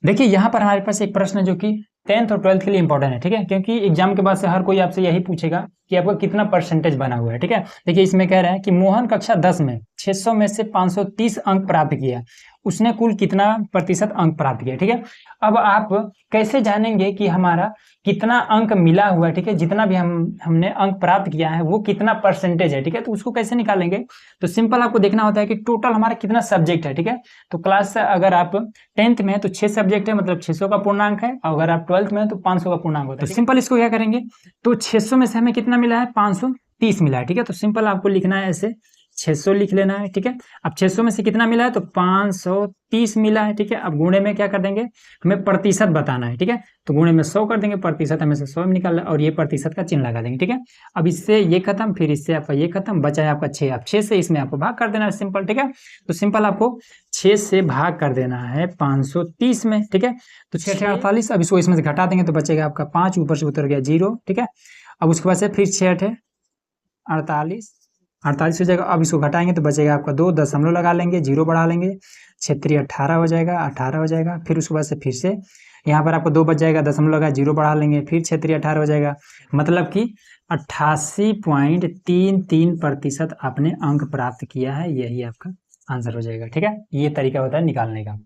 देखिए यहाँ पर हमारे पास एक प्रश्न है जो कि 10th और 12th के लिए इंपॉर्टेंट है, ठीक है, क्योंकि एग्जाम के बाद से हर कोई आपसे यही पूछेगा कि आपका कितना परसेंटेज बना हुआ है, ठीक है। देखिए इसमें कह रहा है कि मोहन कक्षा 10 में 600 में से 530 अंक प्राप्त किया, उसने कुल कितना प्रतिशत अंक प्राप्त किया, ठीक है। अब आप कैसे जानेंगे कि हमारा कितना अंक मिला हुआ है, ठीक है, जितना भी हमने अंक प्राप्त किया है वो कितना परसेंटेज है, ठीक है, तो उसको कैसे निकालेंगे। तो सिंपल आपको देखना होता है कि टोटल हमारा कितना सब्जेक्ट है, ठीक है। तो क्लास अगर आप 10th में है तो 6 सब्जेक्ट है, मतलब 600 का पूर्णांक है, और अगर आप 12th में है तो 500 का पूर्णांक होता है। तो सिंपल इसको क्या करेंगे, तो 600 में से हमें कितना मिला है, 530 मिला है, ठीक है। तो सिंपल आपको लिखना है ऐसे 600 लिख लेना है, ठीक है। अब 600 में से कितना मिला है, तो 530 मिला है, ठीक है। अब गुणे में क्या कर देंगे, हमें प्रतिशत बताना है, ठीक है। तो गुणे में 100 कर देंगे, प्रतिशत हमें से 100 में निकालना, और ये प्रतिशत का चिन्ह लगा देंगे, ठीक है। अब इससे ये खत्म, फिर इससे आपका ये खत्म, बचा है आपका 6। अब 6 से इसमें आपको भाग कर देना है, सिंपल, ठीक है। तो सिंपल आपको 6 से भाग कर देना है 530 में, ठीक है। तो 6 से 48, अब इसको इसमें से घटा देंगे तो बचेगा आपका 5, ऊपर से उतर गया 0, ठीक है। अब उसके बाद से फिर 6 48 48 हो जाएगा। अब इसको घटाएंगे तो बचेगा आपका 2, दशमलव लगा लेंगे, 0 बढ़ा लेंगे, 6 18 हो जाएगा, 18 हो जाएगा। फिर उसके बाद से फिर से यहाँ पर आपको 2 बच जाएगा, दशमलव लगा, 0 बढ़ा लेंगे, फिर 6 18 हो जाएगा, मतलब कि 88.33% आपने अंक प्राप्त किया है। यही आपका आंसर हो जाएगा, ठीक है। ये तरीका होता है निकालने का।